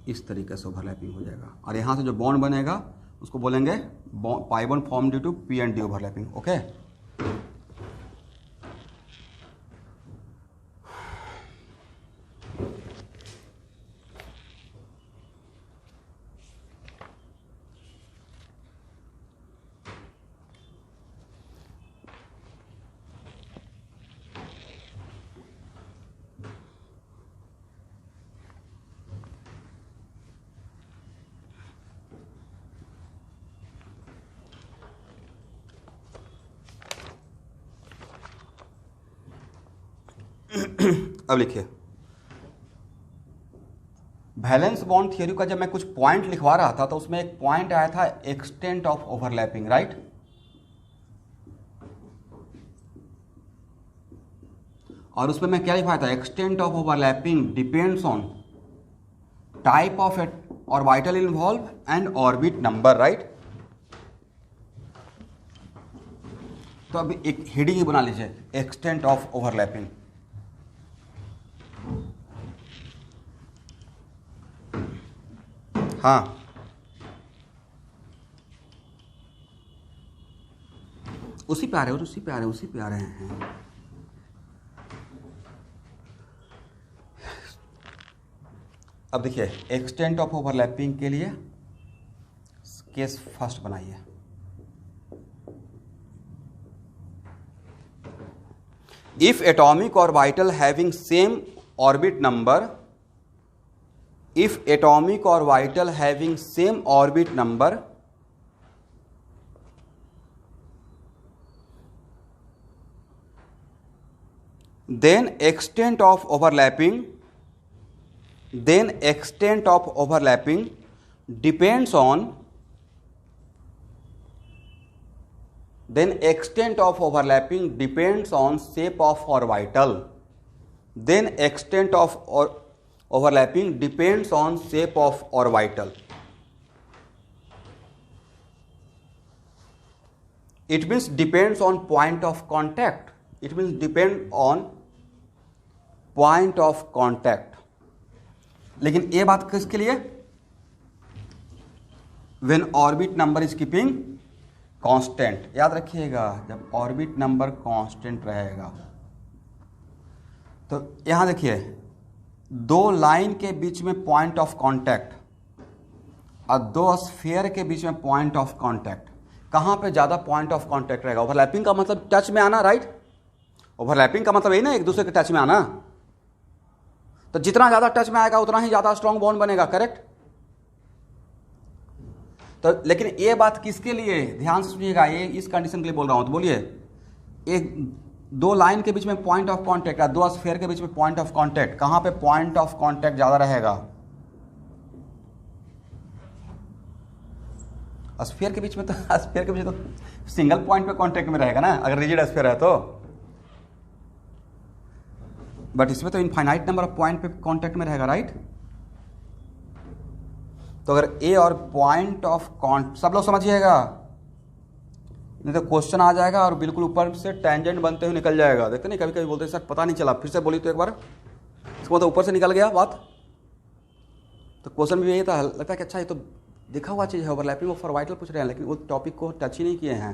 [SPEAKER 1] इस तरीके से ओवरलैपिंग हो जाएगा, और यहां से जो बॉन्ड बनेगा उसको बोलेंगे pi bond form due to P and D overlapping, okay. अब लिखिए, वैलेंस बॉन्ड थ्योरी का जब मैं कुछ पॉइंट लिखवा रहा था तो उसमें एक पॉइंट आया था एक्सटेंट ऑफ ओवरलैपिंग, राइट। और उसमें मैं क्या लिखवाया था? Extent of overlapping depends on type of orbital involve and orbit number, right. तो अभी एक हेडिंग ही बना लीजिए, एक्सटेंट ऑफ ओवरलैपिंग। हाँ, उसी पे आ रहे हैं। अब देखिए, एक्सटेंट ऑफ ओवरलैपिंग के लिए केस फर्स्ट बनाइए। इफ एटॉमिक और vital having same orbit number, then extent of overlapping depends on shape of orbital. It means depends on point of contact. लेकिन ये बात किसके लिए? When orbit number is keeping constant. याद रखिएगा, जब ऑर्बिट नंबर कांस्टेंट रहेगा। तो यहां देखिए, दो लाइन के बीच में पॉइंट ऑफ कांटेक्ट और दो स्फीयर के बीच में पॉइंट ऑफ कांटेक्ट, कहां पे ज्यादा पॉइंट ऑफ कांटेक्ट रहेगा? ओवरलैपिंग का मतलब टच में आना, राइट? ओवरलैपिंग का मतलब यही ना, एक दूसरे के टच में आना। तो जितना ज्यादा टच में आएगा उतना ही ज्यादा स्ट्रॉन्ग बॉन्ड बनेगा, करेक्ट? तो लेकिन ये बात किसके लिए? ध्यान से सुनिएगा, ये इस कंडीशन के लिए बोल रहा हूं। तो बोलिए, एक दो लाइन के बीच में पॉइंट ऑफ कांटेक्ट या दो स्फीयर के बीच में पॉइंट ऑफ कांटेक्ट, कहां पे पॉइंट ऑफ कांटेक्ट ज्यादा रहेगा? स्फीयर के बीच में तो सिंगल पॉइंट पे कांटेक्ट में रहेगा ना, अगर रिजिड स्फीयर है तो। बट इसमें तो इनफाइनाइट नंबर ऑफ पॉइंट पे कांटेक्ट में रहेगा, राइट? तो अगर ए और पॉइंट ऑफ कांटेक्ट, सब लोग समझिएगा, नहीं तो क्वेश्चन आ जाएगा और बिल्कुल ऊपर से टेंजेंट बनते हुए निकल जाएगा। देखते नहीं, कभी कभी बोलते सर पता नहीं चला, फिर से बोली तो एक बार, इसको मतलब ऊपर से निकल गया बात। तो क्वेश्चन भी यही था, लगता है कि अच्छा ये तो देखा हुआ चीज़ है, ओवरलैपिंग ऑफ ऑर्बिटल पूछ रहे हैं, लेकिन वो टॉपिक को टच ही नहीं किए हैं।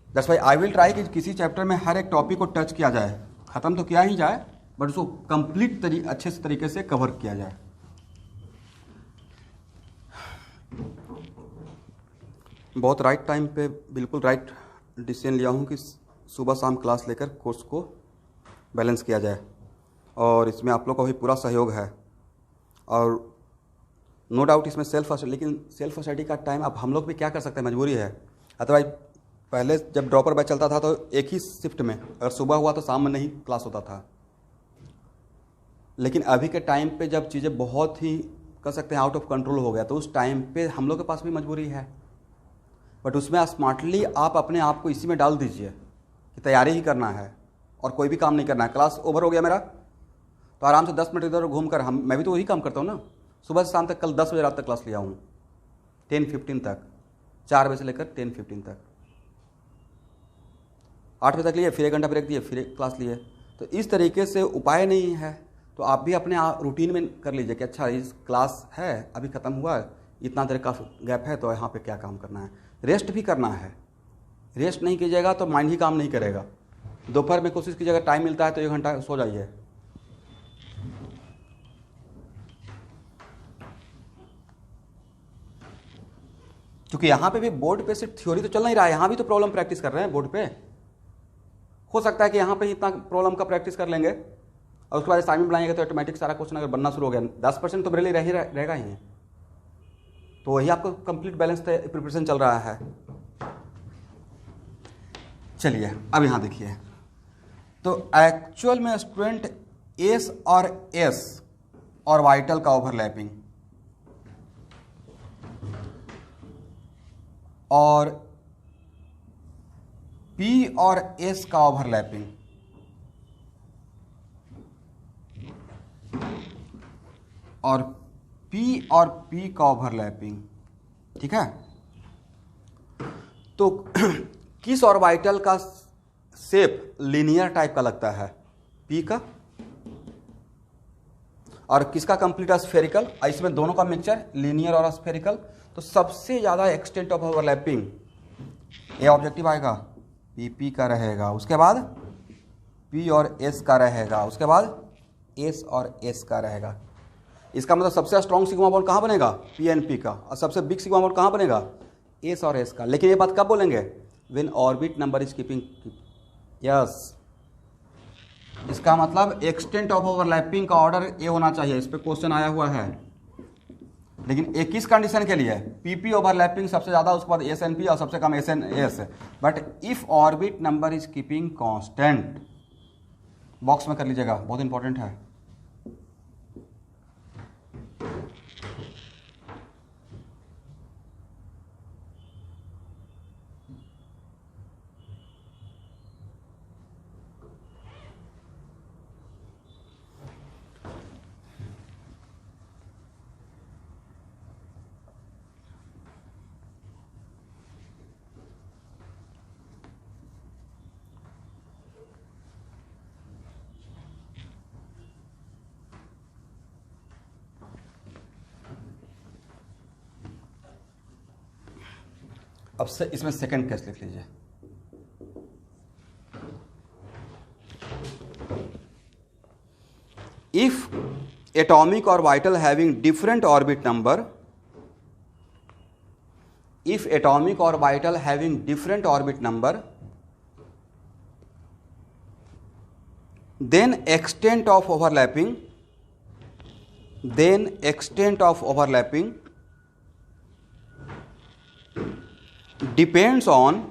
[SPEAKER 1] That's why I will try कि किसी चैप्टर में हर एक टॉपिक को टच किया जाए, ख़त्म तो किया ही जाए, बट उसको कंप्लीट अच्छे से तरीके से कवर किया जाए। बहुत राइट टाइम पे बिल्कुल राइट डिसीजन लिया हूँ कि सुबह शाम क्लास लेकर कोर्स को बैलेंस किया जाए, और इसमें आप लोग का भी पूरा सहयोग है। और नो डाउट इसमें लेकिन सेल्फ स्टडी का टाइम अब हम लोग भी क्या कर सकते हैं, मजबूरी है। अदरवाइज पहले जब ड्रॉपर बैच चलता था तो एक ही शिफ्ट में, अगर सुबह हुआ तो शाम में नहीं क्लास होता था। लेकिन अभी के टाइम पे जब चीज़ें बहुत ही कर सकते हैं आउट ऑफ कंट्रोल हो गया, तो उस टाइम पे हम लोग के पास भी मजबूरी है। बट उसमें स्मार्टली आप अपने आप को इसी में डाल दीजिए कि तैयारी ही करना है और कोई भी काम नहीं करना है। क्लास ओवर हो गया मेरा तो आराम से 10 मिनट इधर घूम कर, मैं भी तो वही काम करता हूँ ना, सुबह से शाम तक। कल 10 बजे रात तक क्लास लिया हूँ, 10:15 तक, 4 बजे से लेकर 10:15 तक, 8 बजे तक लिए, फिर 1 घंटा ब्रेक दिए, फिर क्लास लिए। तो इस तरीके से उपाय नहीं है, तो आप भी अपने रूटीन में कर लीजिए कि अच्छा इस क्लास है, अभी ख़त्म हुआ, इतना देर का गैप है, तो यहाँ पे क्या काम करना है। रेस्ट भी करना है, रेस्ट नहीं कीजिएगा तो माइंड ही काम नहीं करेगा। दोपहर में कोशिश कीजिएगा, टाइम मिलता है तो 1 घंटा सो जाइए। क्योंकि यहाँ पे भी बोर्ड पे सिर्फ थ्योरी तो चल नहीं रहा है, यहाँ भी तो प्रॉब्लम प्रैक्टिस कर रहे हैं बोर्ड पे। हो सकता है कि यहाँ पे इतना प्रॉब्लम का प्रैक्टिस कर लेंगे और उसके बाद असाइनमेंट बनाएंगे तो ऑटोमेटिक सारा क्वेश्चन अगर बनना शुरू हो गया, 10% तो मेरे लिए रहेगा ही। तो वही आपको कंप्लीट बैलेंस प्रिपरेशन चल रहा है। चलिए अब यहाँ देखिए, तो एक्चुअल में स्टूडेंट एस और एस ऑर्बिटल का ओवरलैपिंग और पी और एस का ओवरलैपिंग और पी का ओवरलैपिंग, ठीक है। तो किस ऑर्बिटल का शेप लीनियर टाइप का लगता है? पी का। और किसका कंप्लीट स्फेरिकल, इसमें दोनों का मिक्सचर लीनियर और स्फेरिकल। तो सबसे ज़्यादा extent of overlapping A objective आएगा पी पी का रहेगा, उसके बाद पी और एस का रहेगा, उसके बाद एस और एस का रहेगा। इसका मतलब सबसे स्ट्रॉन्ग सिग्मा बॉन्ड कहाँ बनेगा, पी एन पी का, और सबसे बिग सिग्मा बॉन्ड कहाँ बनेगा, एस और एस का। लेकिन ये बात कब बोलेंगे, when orbit number is keeping, yes. इसका मतलब एक्सटेंट ऑफ ओवरलैपिंग का ऑर्डर ए होना चाहिए, इस पर क्वेश्चन आया हुआ है। लेकिन एक किस कंडीशन के लिए, पीपी ओवरलैपिंग सबसे ज़्यादा, उसके बाद एस एन पी और सबसे कम S N S. But if orbit number is keeping constant, box में कर लीजिएगा, बहुत इंपॉर्टेंट है। अब से इसमें सेकंड केस लिख लीजिए। If atomic orbital having different orbit number, if atomic orbital having different orbit number, then extent of overlapping depends on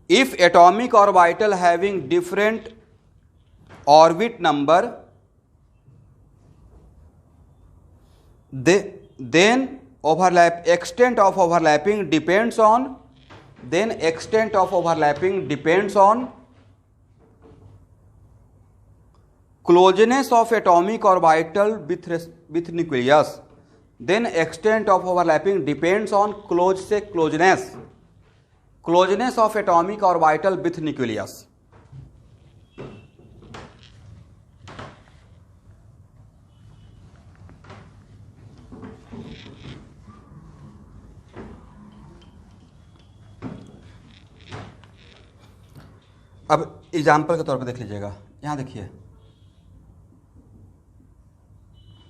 [SPEAKER 1] if atomic orbital having different orbit number, then extent of overlapping depends on closeness of atomic orbital with nucleus. Then extent of overlapping depends on closeness of atomic orbital with nucleus. अब example के तौर पे देख लीजिएगा, यहाँ देखिए,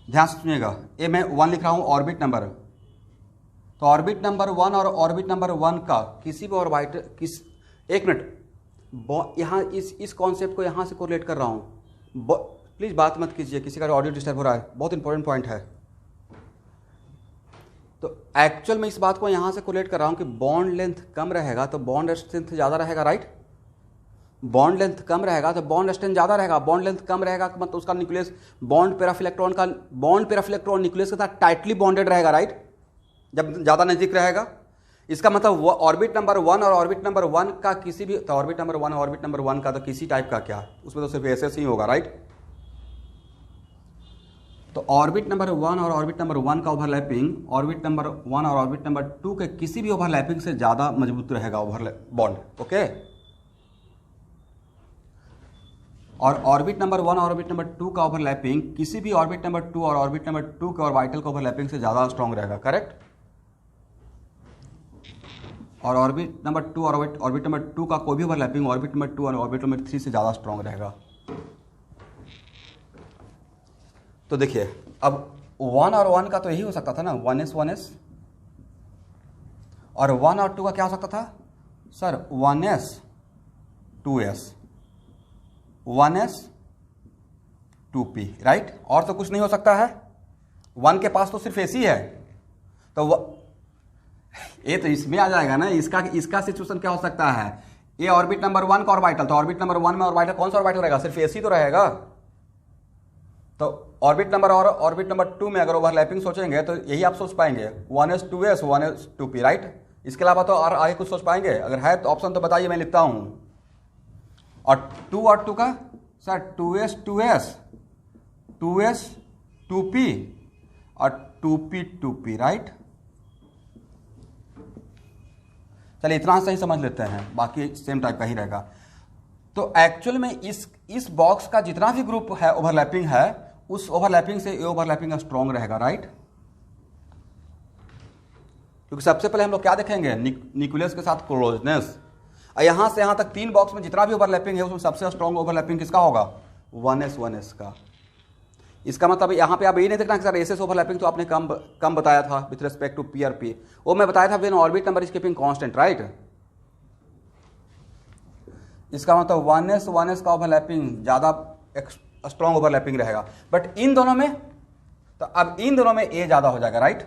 [SPEAKER 1] ध्यान से सुनिएगा। ये मैं 1 लिख रहा हूँ ऑर्बिट नंबर, तो ऑर्बिट नंबर 1 और ऑर्बिट नंबर 1 का किसी भी ऑर्बिटल एक मिनट, यहाँ इस कॉन्सेप्ट को यहाँ से कोरिलेट कर रहा हूँ। प्लीज़ बात मत कीजिए, किसी का ऑडियो डिस्टर्ब हो रहा है, बहुत इंपॉर्टेंट पॉइंट है। तो एक्चुअल में इस बात को यहाँ से कोरिलेट कर रहा हूँ कि बॉन्ड लेंथ कम रहेगा तो बॉन्ड स्ट्रेंथ ज़्यादा रहेगा, राइट। बॉन्ड लेंथ कम रहेगा तो बॉन्ड स्ट्रेंथ ज़्यादा रहेगा। बॉन्ड लेंथ कम रहेगा मतलब उसका nucleus bond pair of electron nucleus के साथ टाइटली बॉन्डेड रहेगा, राइट, जब ज़्यादा नज़दीक रहेगा। इसका मतलब ऑर्बिट नंबर 1 और ऑर्बिट नंबर 1 का किसी भी, तो ऑर्बिट नंबर 1 और ऑर्बिट नंबर 1 का तो किसी टाइप का क्या, उसमें तो सिर्फ एसएस ही होगा, राइट। तो ऑर्बिट नंबर 1 और ऑर्बिट नंबर 1 का ओवरलैपिंग ऑर्बिट नंबर 1 और ऑर्बिट नंबर 2 के किसी भी ओवरलैपिंग से ज़्यादा मजबूत रहेगा बॉन्ड, ओके। और ऑर्बिट नंबर 1 और ऑर्बिट नंबर 2 का ओवरलैपिंग किसी भी ऑर्बिट नंबर 2 और ऑर्बिट नंबर 2 के ऑर्बिटल का ओवरलैपिंग से ज़्यादा स्ट्रॉन्ग रहेगा, करेक्ट। और ऑर्बिट नंबर 2 और ऑर्बिट नंबर 2 का कोई भी ओवरलैपिंग ऑर्बिट नंबर 2 और ऑर्बिट नंबर 3 से ज़्यादा स्ट्रॉन्ग रहेगा। तो देखिए, अब 1 और 1 का तो यही हो सकता था ना, 1s और 1 और 2 का क्या हो सकता था sir, 1s 2s 1s 2p, राइट। और तो कुछ नहीं हो सकता है, 1 के पास तो सिर्फ एसी है, तो ये तो इसमें आ जाएगा ना। इसका सिचुएशन क्या हो सकता है, ये ऑर्बिट नंबर 1 का ऑर्बिटल, तो ऑर्बिट नंबर 1 में ऑर्बिटल कौन सा ऑर्बिटल रहेगा, सिर्फ एसी तो रहेगा। तो ऑर्बिट नंबर और ऑर्बिट नंबर 2 में अगर ओवरलैपिंग सोचेंगे तो यही आप सोच पाएंगे, 1s 2s 1s 2p, right. इसके अलावा तो और आगे कुछ सोच पाएंगे, अगर है तो ऑप्शन तो बताइए, मैं लिखता हूँ। और 2 और 2 का सर 2s 2p और 2p 2p, राइट। चलिए इतना सही समझ लेते हैं, बाकी सेम टाइप का ही रहेगा। तो एक्चुअल में इस बॉक्स का जितना भी ग्रुप है ओवरलैपिंग है, उस ओवरलैपिंग से ये ओवरलैपिंग स्ट्रॉन्ग रहेगा, राइट। क्योंकि सबसे पहले हम लोग क्या देखेंगे, न्यूक्लियस के साथ क्लोजनेस। यहां से यहां तक 3 बॉक्स में जितना भी ओवरलैपिंग है उसमें सबसे स्ट्रॉन्ग ओवरलैपिंग किसका होगा, 1s का। इसका मतलब यहाँ पे आप ये नहीं देखना कि सर एसएस ओवरलैपिंग तो आपने कम बताया था विथ रिस्पेक्ट टू पी और पी, वो मैं बताया था when orbit number is keeping constant, right. इसका मतलब 1s का ओवरलैपिंग ज़्यादा स्ट्रॉन्ग ओवरलैपिंग रहेगा। बट इन दोनों में, तो अब इन दोनों में ए ज़्यादा हो जाएगा, राइट,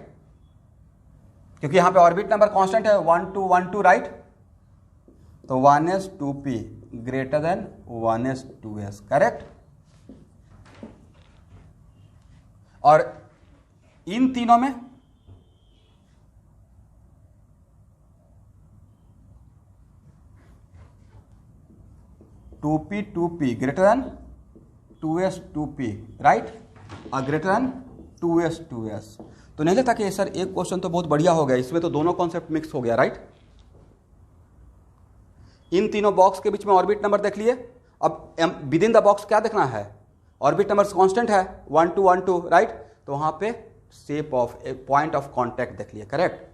[SPEAKER 1] क्योंकि यहाँ पे ऑर्बिट नंबर कांस्टेंट है 1 2 1 2, राइट। तो 1s 2p greater than 1s 2s, correct. और इन तीनों में two P greater than 2s 2p, राइट, और ग्रेटर देन 2s 2s। तो नहीं लगता कि सर एक क्वेश्चन तो बहुत बढ़िया हो गया, इसमें तो दोनों कॉन्सेप्ट मिक्स हो गया, राइट। इन तीनों बॉक्स के बीच में ऑर्बिट नंबर देख लिए। अब विद इन द बॉक्स क्या देखना है, ऑर्बिट नंबर कांस्टेंट है 1 2 1 2, राइट। तो वहां पे shape of A point of contact देख लिए, करेक्ट।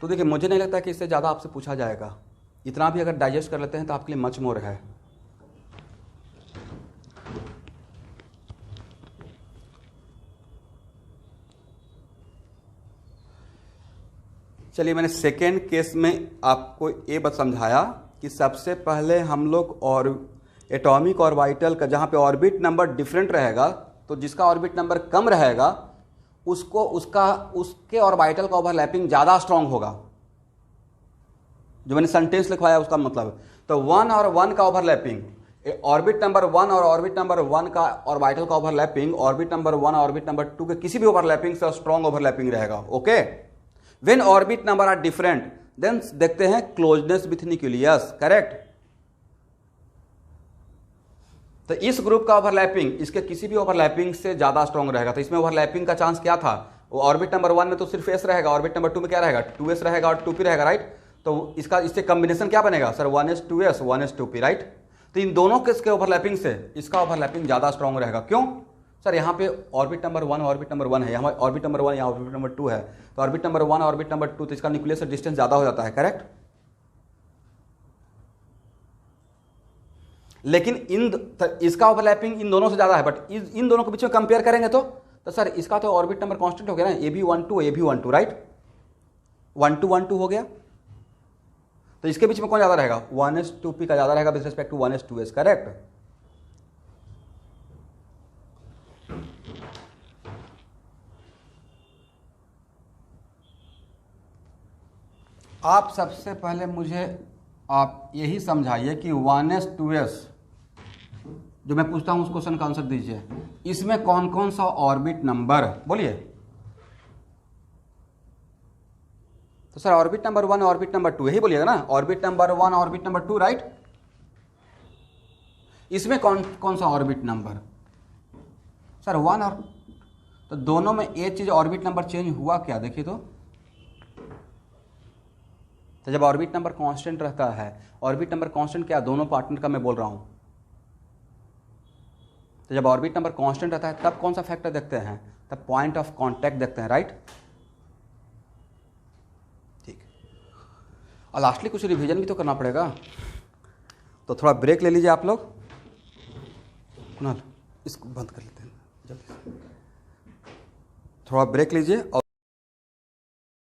[SPEAKER 1] तो देखिए मुझे नहीं लगता कि इससे ज्यादा आपसे पूछा जाएगा, इतना भी अगर डाइजेस्ट कर लेते हैं तो आपके लिए मच मोर है। चलिए मैंने सेकेंड केस में आपको ये बात समझाया कि सबसे पहले हम लोग और एटॉमिक ऑर्बिटल का जहाँ पे ऑर्बिट नंबर डिफरेंट रहेगा, तो जिसका ऑर्बिट नंबर कम रहेगा उसके ऑर्बिटल का ओवरलैपिंग ज़्यादा स्ट्रांग होगा, जो मैंने सेंटेंस लिखवाया उसका मतलब। तो 1 और 1 का ओवरलैपिंग, ऑर्बिट नंबर 1 और ऑर्बिट नंबर 1 का ऑर्बिटल का ओवरलैपिंग ऑर्बिट नंबर 1 और ऑर्बिट नंबर 2 के किसी भी ओवरलैपिंग से स्ट्रांग ओवरलैपिंग रहेगा, okay. When orbit number are different then देखते हैं क्लोजनेस विथ न्यूक्लियस, करेक्ट। तो इस ग्रुप का ओवरलैपिंग इसके किसी भी ओवरलैपिंग से ज्यादा स्ट्रांग रहेगा। तो इसमें ओवरलैपिंग का चांस क्या था, वो ऑर्बिट नंबर 1 में तो सिर्फ s रहेगा, ऑर्बिट नंबर 2 में क्या रहेगा, 2s रहेगा और 2p रहेगा, राइट। तो इससे कॉम्बिनेशन क्या बनेगा sir, 1s 2s 1s 2p, right. तो इन दोनों के ओवरलैपिंग से इसका ओवरलैपिंग ज्यादा स्ट्रांग रहेगा। क्यों सर, यहाँ पे ऑर्बिट नंबर 1 ऑर्बिट नंबर 1 है, यहाँ ऑर्बिट नंबर 1 यहाँ ऑर्बिट नंबर 2 है। तो ऑर्बिट नंबर 1 ऑर्बिट नंबर 2, तो इसका न्यूक्लियस से डिस्टेंस ज्यादा हो जाता है, करेक्ट। लेकिन इसका ओवरलैपिंग इन दोनों से ज्यादा है, बट इन दोनों के बीच में कंपेयर करेंगे तो सर इसका तो ऑर्बिट नंबर कांस्टेंट हो गया ना, ए भी 1 2 ए भी 1 2, राइट। 1 2 1 2 हो गया। तो इसके बीच में कौन ज्यादा रहेगा, 1s 2p का ज्यादा रहेगा with respect to 1s 2s, correct. आप सबसे पहले मुझे आप यही समझाइए कि 1s 2s जो मैं पूछता हूं उस क्वेश्चन का आंसर दीजिए। इसमें कौन कौन सा ऑर्बिट नंबर, बोलिए। तो sir orbit number 1 orbit number 2, यही बोलिएगा ना, orbit number 1 orbit number 2, right. इसमें कौन कौन सा ऑर्बिट नंबर, सर 1 और, तो दोनों में एक चीज ऑर्बिट नंबर चेंज हुआ क्या, देखिए तो जब ऑर्बिट नंबर कांस्टेंट रहता है, ऑर्बिट नंबर कांस्टेंट क्या, दोनों पार्टनर का मैं बोल रहा हूं। तो जब ऑर्बिट नंबर कांस्टेंट रहता है तब कौन सा फैक्टर देखते हैं, तब पॉइंट ऑफ कांटेक्ट देखते हैं, राइट। ठीक, और लास्टली कुछ रिवीजन भी तो करना पड़ेगा, तो थोड़ा ब्रेक ले लीजिए आप लोग। कुणाल इसको बंद कर लेते हैं जल्दी से, थोड़ा ब्रेक लीजिए और